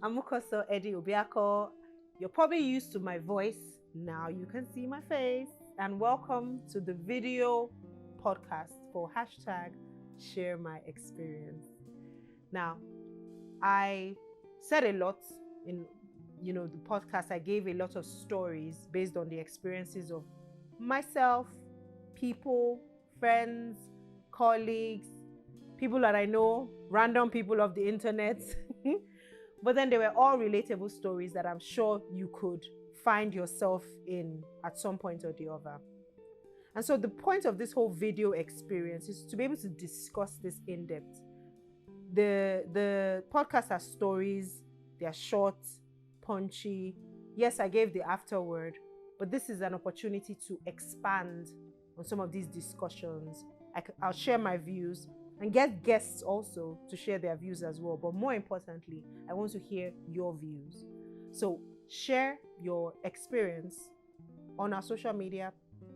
Amukoso Eddie Obiako. You're probably used to my voice. Now you can see my face. And welcome to the video podcast for hashtag share my experience. Now, I said a lot in the podcast. I gave a lot of stories based on the experiences of myself, people, friends, colleagues, people that I know, random people of the internet. But then they were all relatable stories that I'm sure you could find yourself in at some point or the other. And so the point of this whole video experience is to be able to discuss this in depth. The podcast has stories, they're short, punchy. Yes, I gave the afterword, but this is an opportunity to expand on some of these discussions. I'll share my views and get guests also to share their views as well. But more importantly, I want to hear your views. So share your experience on our social media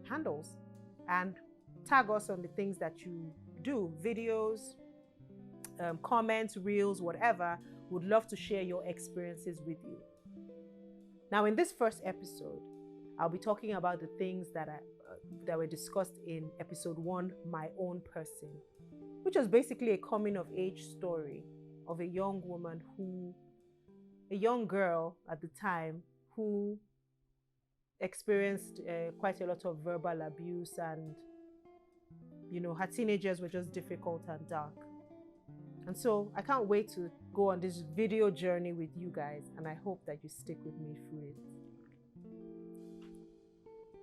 handles and tag us on the things that you do, videos, comments, reels, whatever. Would love to share your experiences with you. Now, in this first episode, I'll be talking about the things that were discussed in episode 1, My Own Person, which was basically a coming of age story of a young girl at the time who experienced quite a lot of verbal abuse, and her teenagers were just difficult and dark. And so I can't wait to go on this video journey with you guys, and I hope that you stick with me through it.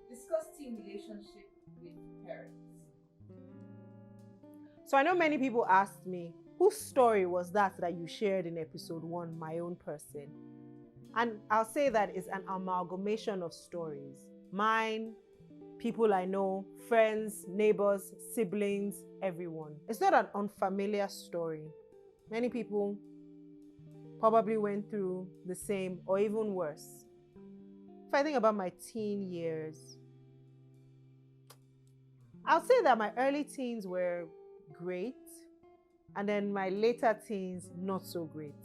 Discuss teen relationship with parents. So I know many people asked me, whose story was that you shared in episode 1, My Own Person? And I'll say that it's an amalgamation of stories. Mine, people I know, friends, neighbors, siblings, everyone. It's not an unfamiliar story. Many people probably went through the same or even worse. If I think about my teen years, I'll say that my early teens were great, and then my later teens not so great.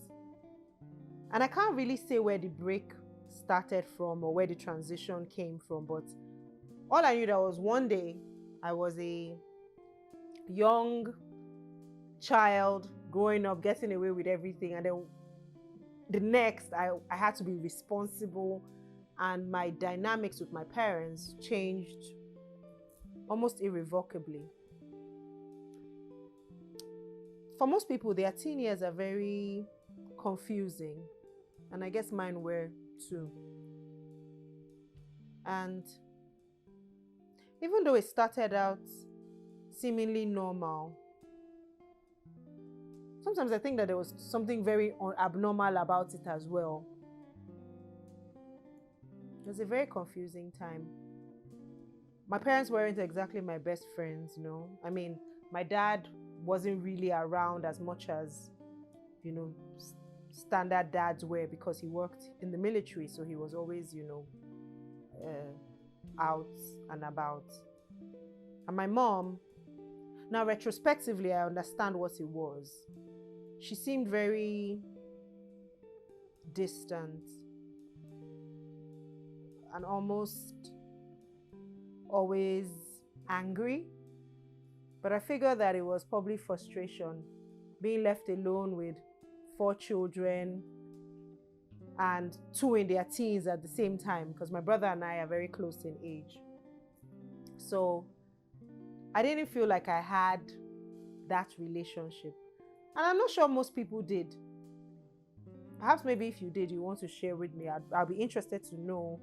And I can't really say where the break started from or where the transition came from, but all I knew that was one day I was a young child growing up, getting away with everything, and then the next I had to be responsible, and my dynamics with my parents changed almost irrevocably. For most people, their teen years are very confusing, and I guess mine were too. And even though it started out seemingly normal, sometimes I think that there was something very abnormal about it as well. It was a very confusing time. My parents weren't exactly my best friends, I mean, my dad wasn't really around as much as, standard dads were, because he worked in the military, so he was always, out and about. And my mom, now retrospectively, I understand what it was. She seemed very distant and almost always angry. But I figured that it was probably frustration, being left alone with 4 children and 2 in their teens at the same time, because my brother and I are very close in age. So I didn't feel like I had that relationship. And I'm not sure most people did. Perhaps maybe if you did, you want to share with me. I'll be interested to know,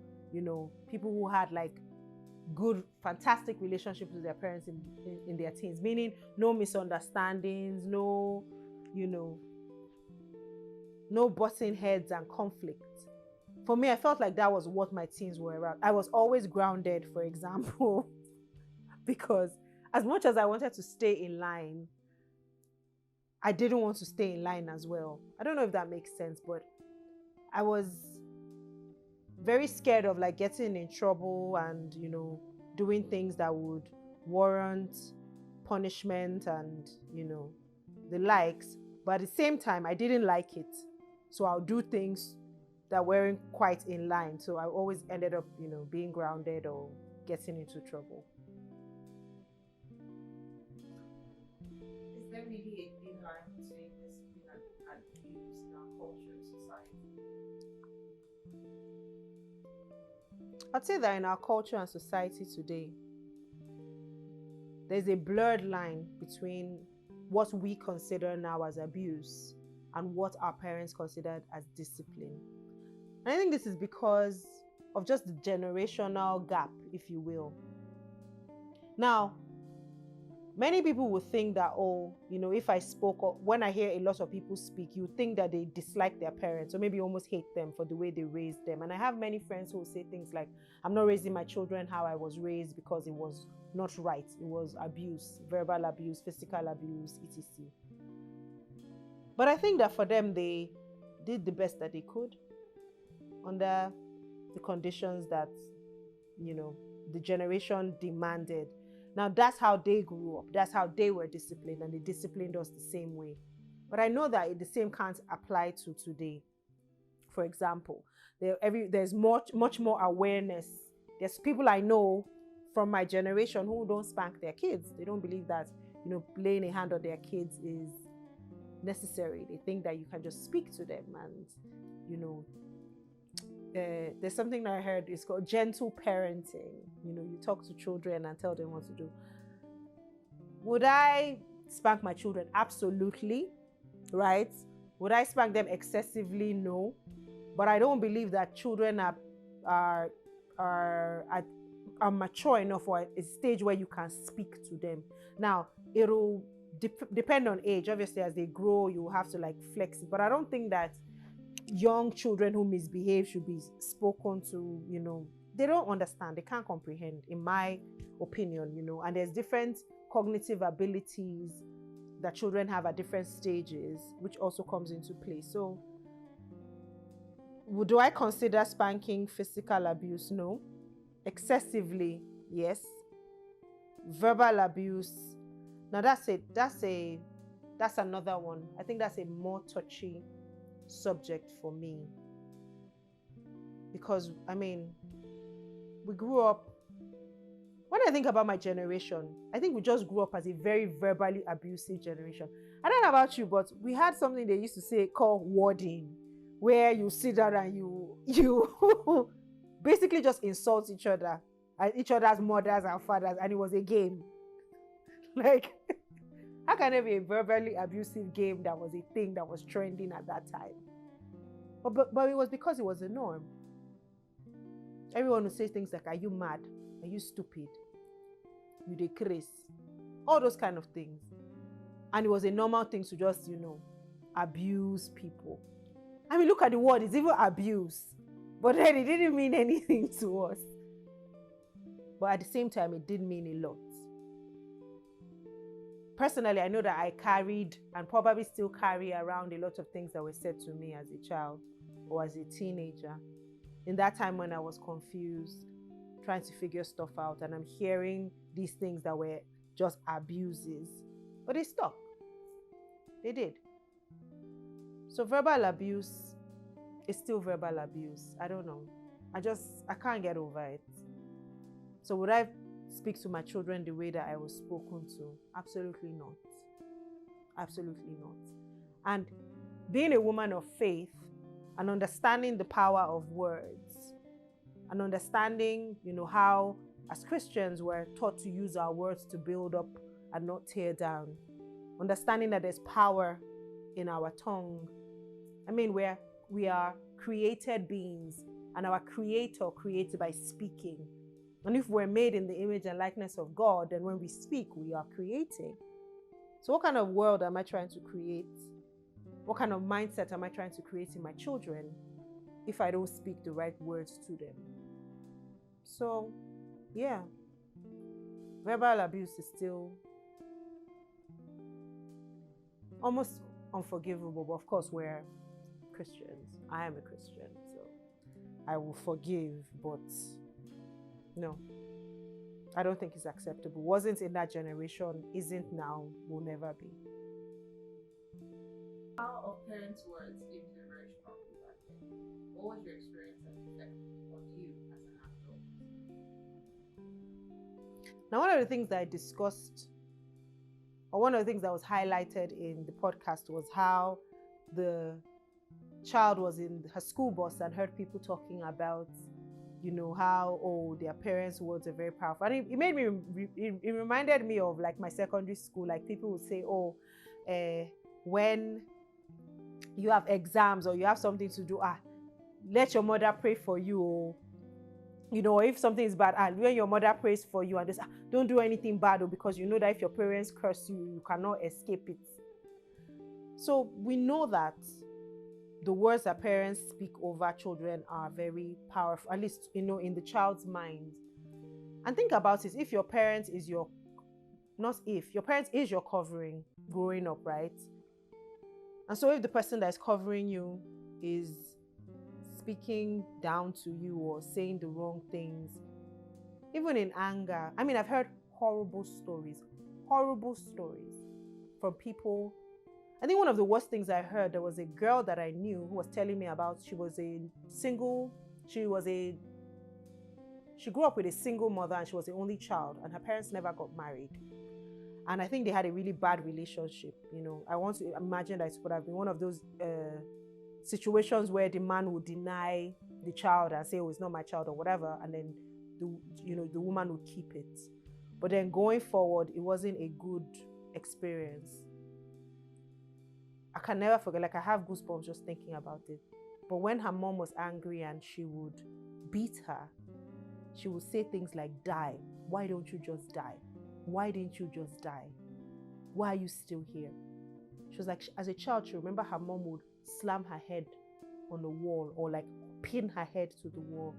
people who had like good, fantastic relationships with their parents in their teens, meaning no misunderstandings, no butting heads and conflict. For me, I felt like that was what my teens were around. I was always grounded, for example, because as much as I wanted to stay in line, I didn't want to stay in line as well. I don't know if that makes sense, but I was very scared of like getting in trouble and, doing things that would warrant punishment and, the likes. But at the same time, I didn't like it. So I'll do things that weren't quite in line. So I always ended up, being grounded or getting into trouble. Is there really a thin line between discipline and abuse in our culture and society? I'd say that in our culture and society today, there's a blurred line between what we consider now as abuse and what our parents considered as discipline. And I think this is because of just the generational gap, if you will. Now, many people would think that, if I spoke, or when I hear a lot of people speak, you think that they dislike their parents or maybe almost hate them for the way they raised them. And I have many friends who will say things like, I'm not raising my children how I was raised because it was not right. It was abuse, verbal abuse, physical abuse, etc. But I think that for them, they did the best that they could under the conditions that, the generation demanded. Now, that's how they grew up. That's how they were disciplined, and they disciplined us the same way. But I know that the same can't apply to today. For example, there's much more awareness. There's people I know from my generation who don't spank their kids. They don't believe that, laying a hand on their kids is necessary. They think that you can just speak to them and, there's something that I heard, it's called gentle parenting. You talk to children and tell them what to do. Would I spank my children? Absolutely, right? Would I spank them excessively? No. But I don't believe that children are mature enough or a stage where you can speak to them. Now, it'll depend on age. Obviously, as they grow, you have to flex it. But I don't think that young children who misbehave should be spoken to. They don't understand, they can't comprehend, in my opinion. And there's different cognitive abilities that children have at different stages, which also comes into play. So do I consider spanking physical abuse? No. Excessively, yes. Verbal abuse, now that's another one. I think that's a more touchy subject for me, because we grew up, when I think about my generation, I think we just grew up as a very verbally abusive generation. I don't know about you, but we had something they used to say called wording, where you sit down and you basically just insult each other and each other's mothers and fathers, and it was a game. How can there be a verbally abusive game that was a thing that was trending at that time? But it was because it was a norm. Everyone would say things like, are you mad? Are you stupid? You dey craze? All those kind of things. And it was a normal thing to just, abuse people. Look at the word, it's even abuse. But then it didn't mean anything to us. But at the same time, it did mean a lot. Personally, I know that I carried and probably still carry around a lot of things that were said to me as a child or as a teenager. In that time when I was confused, trying to figure stuff out, and I'm hearing these things that were just abuses. But they stuck. They did. So verbal abuse is still verbal abuse. I don't know. I can't get over it. So would I speak to my children the way that I was spoken to? Absolutely not. Absolutely not. And being a woman of faith and understanding the power of words and understanding, how as Christians we're taught to use our words to build up and not tear down. Understanding that there's power in our tongue. We are created beings, and our Creator created by speaking. And if we're made in the image and likeness of God, then when we speak, we are creating. So what kind of world am I trying to create? What kind of mindset am I trying to create in my children if I don't speak the right words to them? So, yeah. Verbal abuse is still almost unforgivable, but of course we're Christians. I am a Christian, so I will forgive, but no, I don't think it's acceptable. Wasn't in that generation, isn't now, will never be. How are parents' words inspirational? What was your experience and effect on you as an adult? Now, one of the things that I discussed, or one of the things that was highlighted in the podcast, was how the child was in her school bus and heard people talking about, how their parents' words are very powerful. And it made me, it reminded me of like my secondary school. Like people would say, when you have exams or you have something to do, let your mother pray for you. Or, if something is bad, when your mother prays for you and just don't do anything bad, because you know that if your parents curse you, you cannot escape it. So we know that the words that parents speak over children are very powerful, at least, in the child's mind. And think about it, if your parent is your parent is your covering growing up, right? And so if the person that is covering you is speaking down to you or saying the wrong things, even in anger, I've heard horrible stories from people. I think one of the worst things I heard, there was a girl that I knew who was telling me about, she grew up with a single mother and she was the only child and her parents never got married. And I think they had a really bad relationship. I want to imagine that it would have been one of those situations where the man would deny the child and say, oh, it's not my child or whatever. And then the woman would keep it. But then going forward, it wasn't a good experience. I can never forget, I have goosebumps just thinking about it. But when her mom was angry and she would beat her, she would say things like, die. Why don't you just die? Why didn't you just die? Why are you still here? She was like, as a child, she remember her mom would slam her head on the wall or pin her head to the wall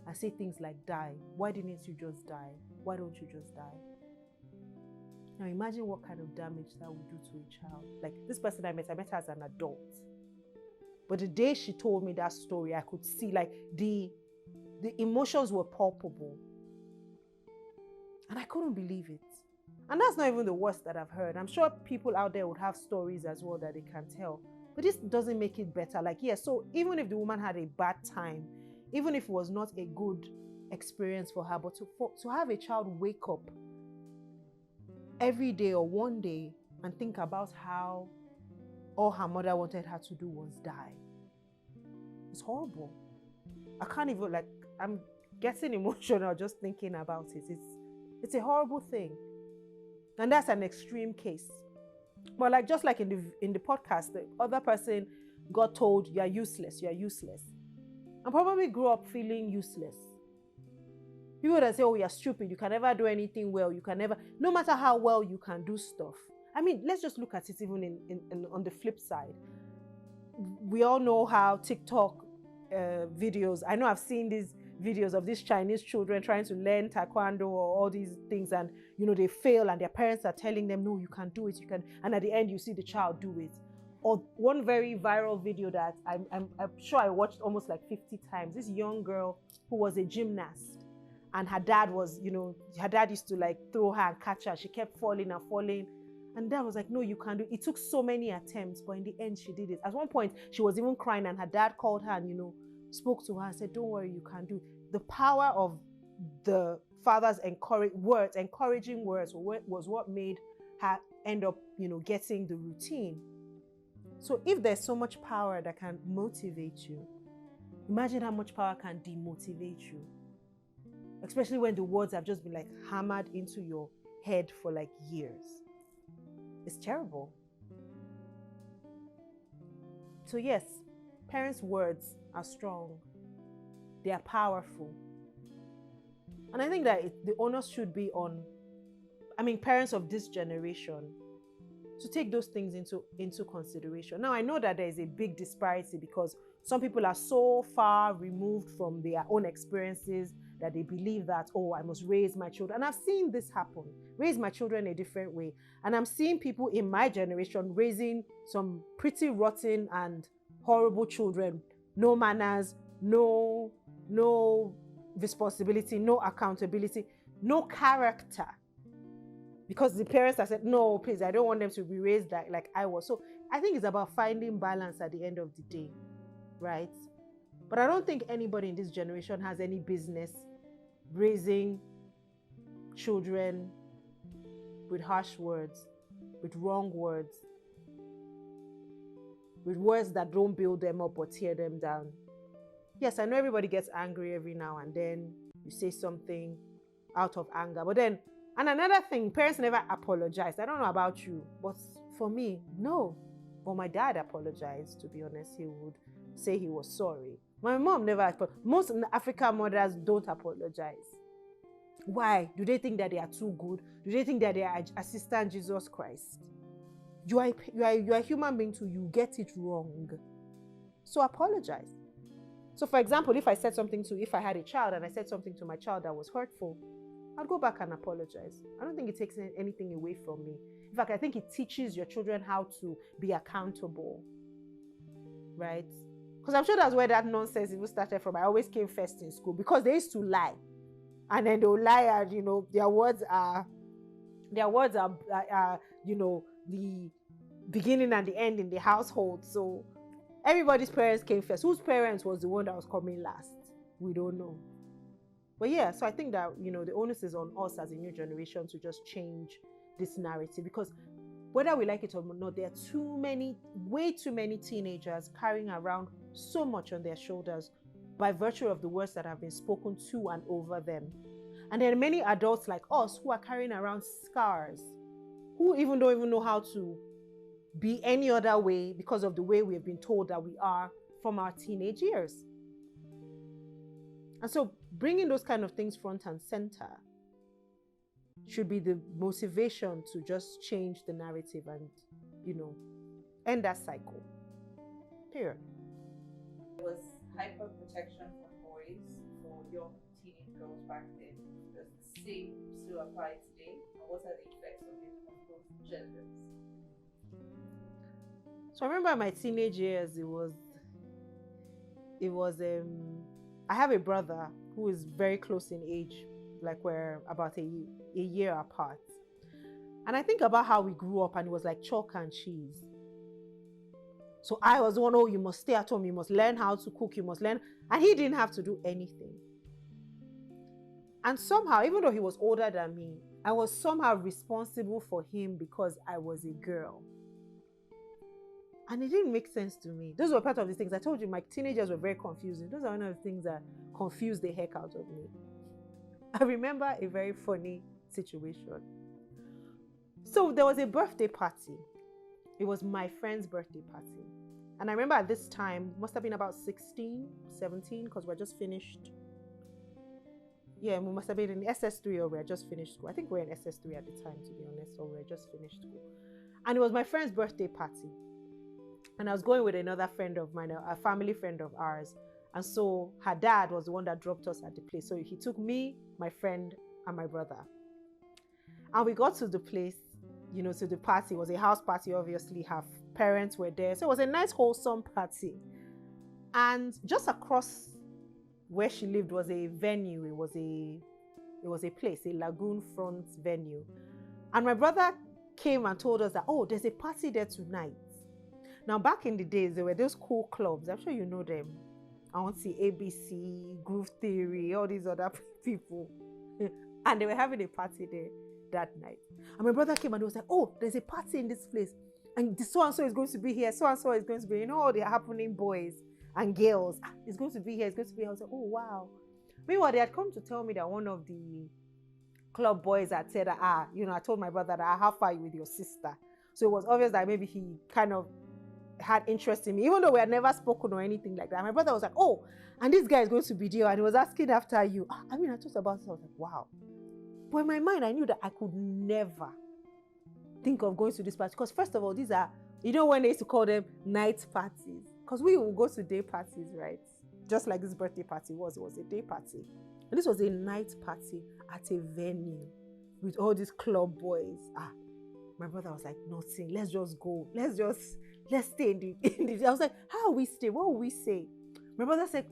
and say things like, die. Why didn't you just die? Why don't you just die? Now imagine what kind of damage that would do to a child. Like this person I met her as an adult. But the day she told me that story, I could see the emotions were palpable. And I couldn't believe it. And that's not even the worst that I've heard. I'm sure people out there would have stories as well that they can tell. But this doesn't make it better. So even if the woman had a bad time, even if it was not a good experience for her, but to have a child wake up every day or one day and think about how all her mother wanted her to do was die. It's horrible. I can't even, I'm getting emotional just thinking about it. It's a horrible thing. And that's an extreme case. But just like in the podcast, the other person got told, you're useless, and probably grew up feeling useless. People that say, oh, you're stupid, you can never do anything well, no matter how well you can do stuff. Let's just look at it even on the flip side. We all know how TikTok videos, I know I've seen these videos of these Chinese children trying to learn taekwondo or all these things, and they fail and their parents are telling them, no, you can do it, you can, and at the end you see the child do it. Or one very viral video that I'm sure I watched almost 50 times, this young girl who was a gymnast. And her dad her dad used to throw her and catch her. She kept falling and falling. And dad was like, no, you can't do it. It took so many attempts, but in the end, she did it. At one point, she was even crying and her dad called her and, spoke to her and said, don't worry, you can do it. The power of the father's encouraging words was what made her end up, getting the routine. So if there's so much power that can motivate you, imagine how much power can demotivate you. Especially when the words have just been hammered into your head for years. It's terrible. So yes, parents' words are strong. They are powerful. And I think that the onus should be on, parents of this generation to take those things into consideration. Now, I know that there is a big disparity because some people are so far removed from their own experiences that they believe that, oh, I must raise my children. And I've seen this happen, raise my children a different way. And I'm seeing people in my generation raising some pretty rotten and horrible children. No manners, no responsibility, no accountability, no character. Because the parents have said, no, please, I don't want them to be raised like I was. So I think it's about finding balance at the end of the day, right? But I don't think anybody in this generation has any business raising children with harsh words, with wrong words, with words that don't build them up or tear them down. Yes, I know everybody gets angry every now and then. You say something out of anger. But then, and another thing, parents never apologize. I don't know about you, but for me, no. But my dad apologized, to be honest. He would say he was sorry. My mom never, most African mothers don't apologize. Why? Do they think that they are too good? Do they think that they are assistant Jesus Christ? You are a human being too. You get it wrong. So apologize. So for example, if I had a child and I said something to my child that was hurtful, I'd go back and apologize. I don't think it takes anything away from me. In fact, I think it teaches your children how to be accountable, right? Because I'm sure that's where that nonsense even started from. I always came first in school because they used to lie. And then they'll lie and, their words are, the beginning and the end in the household. So everybody's parents came first. Whose parents was the one that was coming last? We don't know. But yeah, so I think that, the onus is on us as a new generation to just change this narrative, because whether we like it or not, there are way too many teenagers carrying around so much on their shoulders by virtue of the words that have been spoken to and over them. And there are many adults like us who are carrying around scars, who don't even know how to be any other way because of the way we have been told that we are from our teenage years. And so bringing those kind of things front and center should be the motivation to just change the narrative and, end that cycle. Period. There was hyper protection for boys, for young teenage girls back then. Does the same still apply today? And what are the effects of it on both genders? So I remember my teenage years, I have a brother who is very close in age, like we're about a year apart. And I think about how we grew up and it was like chalk and cheese. So I was one, you must stay at home, you must learn how to cook, you must learn. And he didn't have to do anything. And somehow, even though he was older than me, I was somehow responsible for him because I was a girl. And it didn't make sense to me. Those were part of the things. I told you, my teenagers were very confusing. Those are one of the things that confused the heck out of me. I remember a very funny situation. So there was a birthday party. It was my friend's birthday party. And I remember at this time, must have been about 16, 17, because we're just finished. Yeah, we must have been in SS3 or we had just finished school. I think we were in SS3 at the time, to be honest, or we had just finished school. And it was my friend's birthday party. And I was going with another friend of mine, a family friend of ours. And so her dad was the one that dropped us at the place. So he took me, my friend, and my brother. And we got to the place, to the party. It was a house party, obviously. Her parents were there. So it was a nice, wholesome party. And just across where she lived was a venue. It was a place, a lagoon front venue. And my brother came and told us that, there's a party there tonight. Now, back in the days, there were those cool clubs. I'm sure you know them. I want to see ABC, Groove Theory, all these other people. And they were having a party there that night. And my brother came and he was like, there's a party in this place. And so-and-so is going to be here. So-and-so is going to be, all the happening boys and girls. It's going to be here. It's going to be here. I was like, oh, wow. Meanwhile, they had come to tell me that one of the club boys had said, I told my brother that, how far are you with your sister? So it was obvious that maybe he kind of had interest in me, even though we had never spoken or anything like that. My brother was like, and this guy is going to be there, and he was asking after you. I thought about it. I was like, wow. But in my mind, I knew that I could never think of going to this party, because first of all, these are, when they used to call them night parties, because we will go to day parties, right? Just like this birthday party was. It was a day party. And this was a night party at a venue with all these club boys. My brother was like, nothing, let's just go. Let's stay in the I was like, how will we stay? What will we say? My brother said,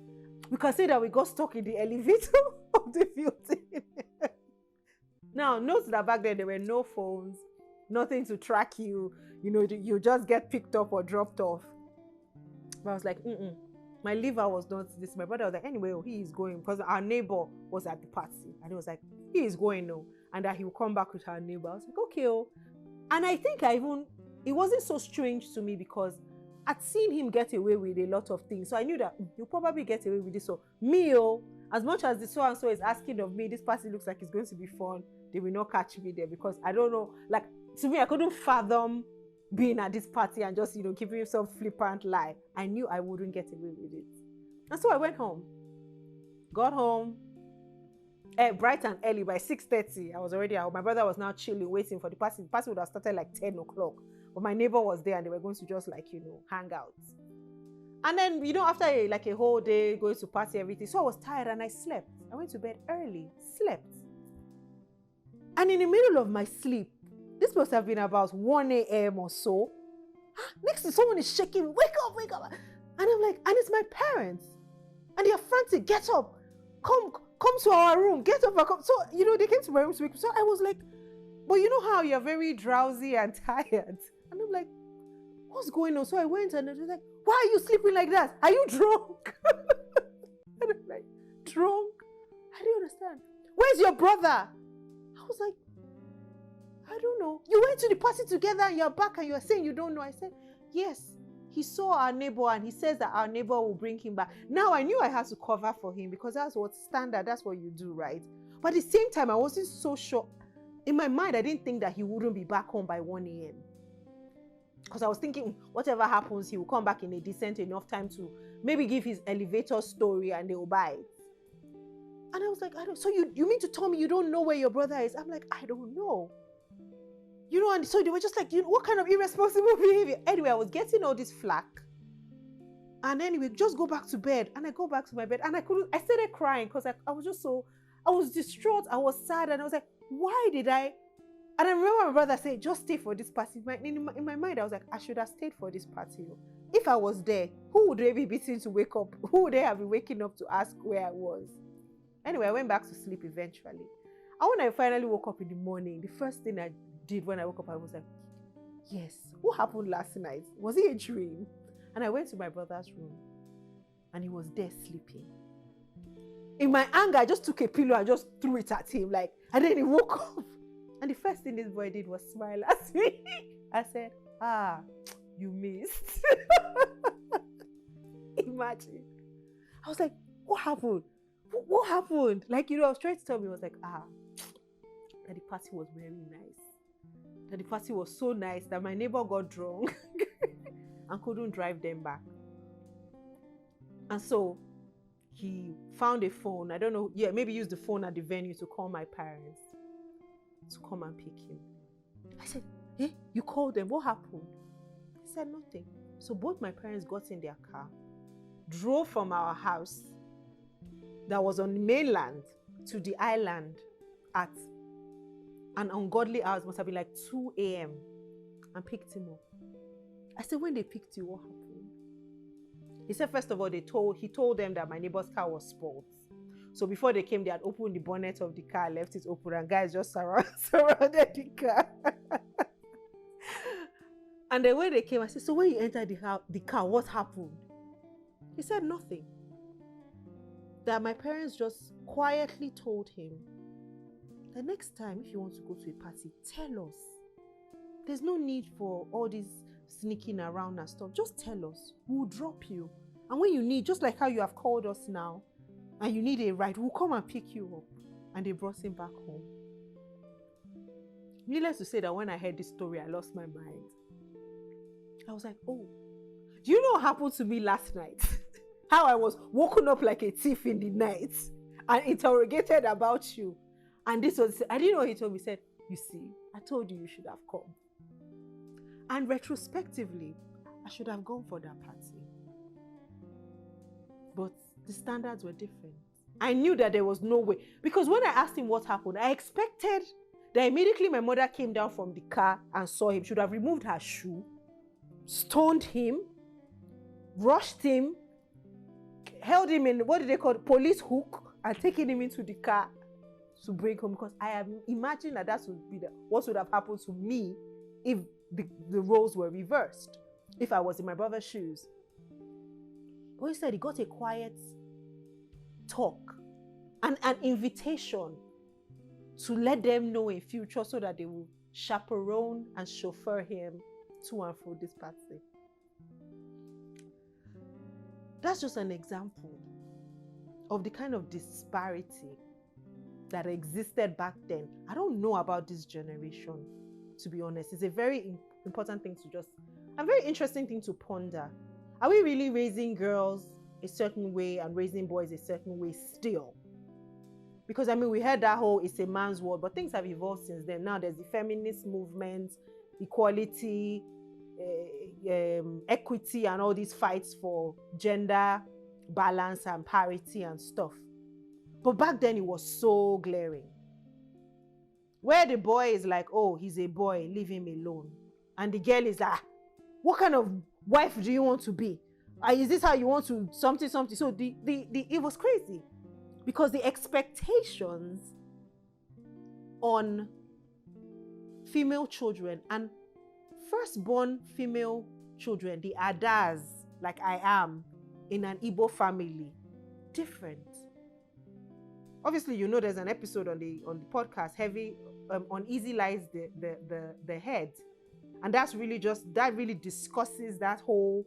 we can say that we got stuck in the elevator of the building. Now, note that back then there were no phones, nothing to track you. You just get picked up or dropped off. But I was like, My liver was not this. My brother was like, anyway, he is going because our neighbor was at the party. And he was like, he is going now. And that he will come back with our neighbor. I was like, okay. Oh. And I think it wasn't so strange to me because I'd seen him get away with a lot of things. So I knew that he'll probably get away with this. So me, as much as the so-and-so is asking of me, this party looks like it's going to be fun, they will not catch me there because I don't know. Like, to me, I couldn't fathom being at this party and just, giving some flippant lie. I knew I wouldn't get away with it. And so I went home. Got home bright and early. By 6:30, I was already out. My brother was now chilling, waiting for the party. The party would have started like 10 o'clock. But my neighbor was there and they were going to just hang out. And then, after a whole day going to party, everything. So I was tired and I slept. I went to bed early, slept. And in the middle of my sleep, this must have been about 1 a.m. or so. Next thing, someone is shaking me, wake up, wake up. And I'm like, and it's my parents. And they are frantic, get up, come to our room, get up. So, they came to my room to wake up. So I was like, but you know how you're very drowsy and tired? And I'm like, what's going on? So I went and I was like, why are you sleeping like that? Are you drunk? And I'm like, drunk? I didn't understand. Where's your brother? I was like, I don't know. You went to the party together and you're back and you're saying you don't know. I said, yes. He saw our neighbor and he says that our neighbor will bring him back. Now I knew I had to cover for him because that's what's standard. That's what you do, right? But at the same time, I wasn't so sure. In my mind, I didn't think that he wouldn't be back home by 1 a.m. Because I was thinking, whatever happens, he will come back in a decent enough time to maybe give his elevator story and they will buy it. And I was like, so you mean to tell me you don't know where your brother is? I'm like, I don't know. And so they were just like, what kind of irresponsible behavior? Anyway, I was getting all this flack. And anyway, just go back to bed. And I go back to my bed and I started crying because I was distraught. I was sad. And I was like, why did I? And I remember my brother saying, just stay for this party. In my mind, I was like, I should have stayed for this party. If I was there, who would they be beating to wake up? Who would they have been waking up to ask where I was? Anyway, I went back to sleep eventually. And when I finally woke up in the morning, the first thing I did when I woke up, I was like, yes, what happened last night? Was it a dream? And I went to my brother's room and he was there sleeping. In my anger, I just took a pillow and just threw it at him, and then he woke up. And the first thing this boy did was smile at me. I said, you missed. Imagine. I was like, what happened? What happened? I was trying to tell me, I was like, that the party was very nice. That the party was so nice that my neighbor got drunk and couldn't drive them back. And so he found a phone. I don't know. Yeah, maybe used the phone at the venue to call my parents to come and pick him. I said, you called them? What happened? He said nothing. So both my parents got in their car, drove from our house that was on the mainland to the island at an ungodly hours, must have been like 2 a.m. and picked him up. I said, when they picked you, what happened? He said, first of all, he told them that my neighbor's car was spoiled. So before they came, they had opened the bonnet of the car, left it open, and guys just surrounded the car. And then when they came, I said, so when you entered the car, what happened? He said nothing. That my parents just quietly told him, the next time if you want to go to a party, tell us. There's no need for all this sneaking around and stuff. Just tell us. We'll drop you. And when you need, just like how you have called us now, and you need a ride, we'll come and pick you up. And they brought him back home. Needless to say that when I heard this story, I lost my mind. I was like, oh, do you know what happened to me last night? How I was woken up like a thief in the night and interrogated about you. And this was, I didn't know what he told me. He said, you see, I told you should have come. And retrospectively, I should have gone for that party. But the standards were different. I knew that there was no way. Because when I asked him what happened, I expected that immediately my mother came down from the car and saw him. She would have removed her shoe, stoned him, rushed him, held him in, what do they call it, police hook, and taken him into the car to bring home. Because I am imagining that would be what would have happened to me if the roles were reversed, if I was in my brother's shoes. But instead, he got a quiet talk and an invitation to let them know in future so that they will chaperone and chauffeur him to and fro this party. That's just an example of the kind of disparity that existed back then. I don't know about this generation, to be honest. It's a very important thing to just, a very interesting thing to ponder. Are we really raising girls a certain way and raising boys a certain way still? Because I mean, we heard that whole it's a man's world, but things have evolved since then. Now there's the feminist movement, equality, equity, and all these fights for gender balance and parity and stuff. But back then it was so glaring. Where the boy is like, oh, he's a boy, leave him alone. And the girl is like, what kind of wife do you want to be? Is this how you want to something? So it was crazy. Because the expectations on female children and firstborn female children, the Adas, like I am, in an Igbo family, different. Obviously, you know there's an episode on the podcast heavy on Easy Lies the Head. And that really discusses that whole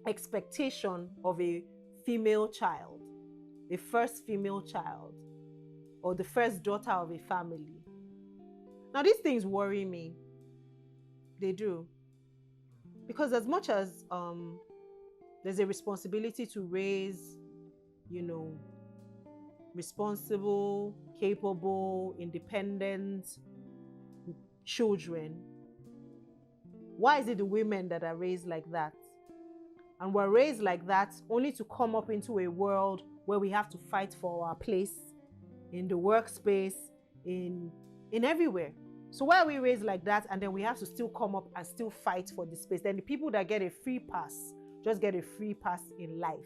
expectation of a female child. The first female child or the first daughter of a family. Now, these things worry me. They do. Because as much as there's a responsibility to raise, responsible, capable, independent children, why is it the women that are raised like that? And we're raised like that only to come up into a world where we have to fight for our place in the workspace, in everywhere. So why are we raised like that? And then we have to still come up and still fight for the space. Then the people that get a free pass just get a free pass in life.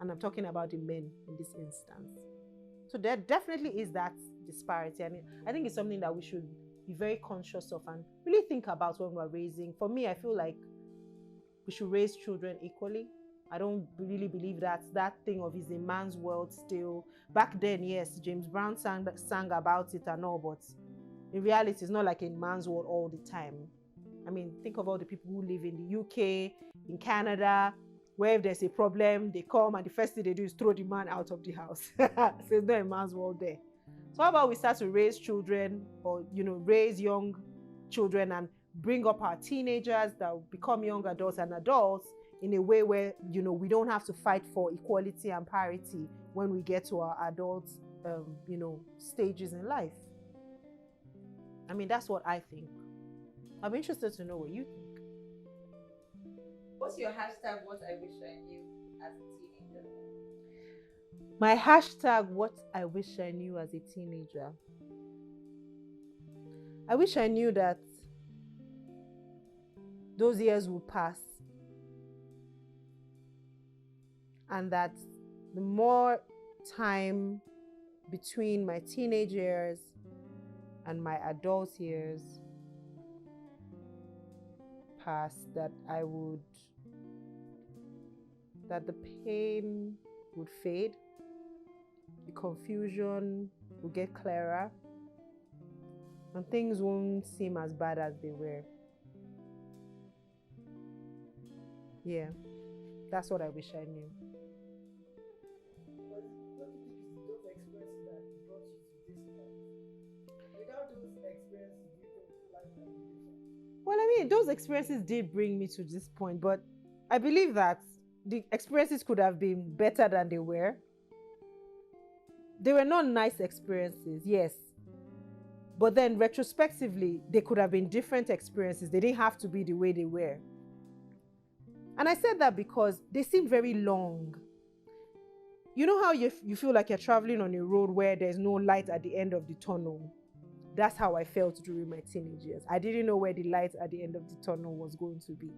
And I'm talking about the men in this instance. So there definitely is that disparity. And I think it's something that we should be very conscious of and really think about when we're raising. For me, I feel like we should raise children equally. I don't really believe that thing of is a man's world still. Back then, yes, James Brown sang about it and all, but in reality, it's not like a man's world all the time. I mean, think of all the people who live in the UK, in Canada, where if there's a problem, they come and the first thing they do is throw the man out of the house. So it's not a man's world there. So how about we start to raise children or, raise young children and bring up our teenagers that will become young adults and adults in a way where, we don't have to fight for equality and parity when we get to our adult, stages in life. I mean, that's what I think. I'm interested to know what you think. What's your hashtag, what I wish I knew as a teenager? My hashtag, what I wish I knew as a teenager. I wish I knew that those years would pass. And that the more time between my teenage years and my adult years passed, that the pain would fade, the confusion would get clearer, and things won't seem as bad as they were. Yeah, that's what I wish I knew. Well, I mean, those experiences did bring me to this point, but I believe that the experiences could have been better than they were. They were not nice experiences, yes. But then retrospectively, they could have been different experiences. They didn't have to be the way they were. And I said that because they seem very long. You know how you feel like you're traveling on a road where there's no light at the end of the tunnel? That's how I felt during my teenage years. I didn't know where the light at the end of the tunnel was going to be.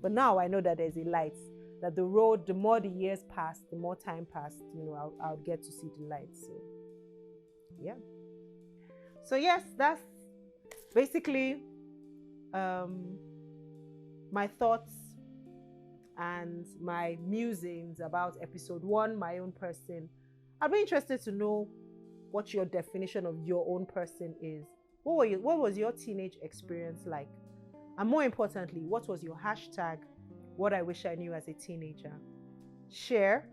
But now I know that there's a light. That the road, the more the years passed, the more time passed, I'll get to see the light. So, yeah. So yes, that's basically my thoughts and my musings about episode 1, my own person. I'd be interested to know what your definition of your own person is. What was your teenage experience like? And more importantly, what was your hashtag, what I wish I knew as a teenager? Share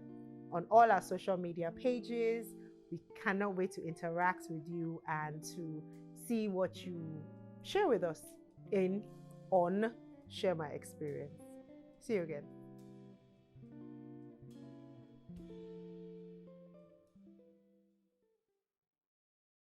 on all our social media pages. We cannot wait to interact with you and to see what you share with us on Share My Experience. See you again.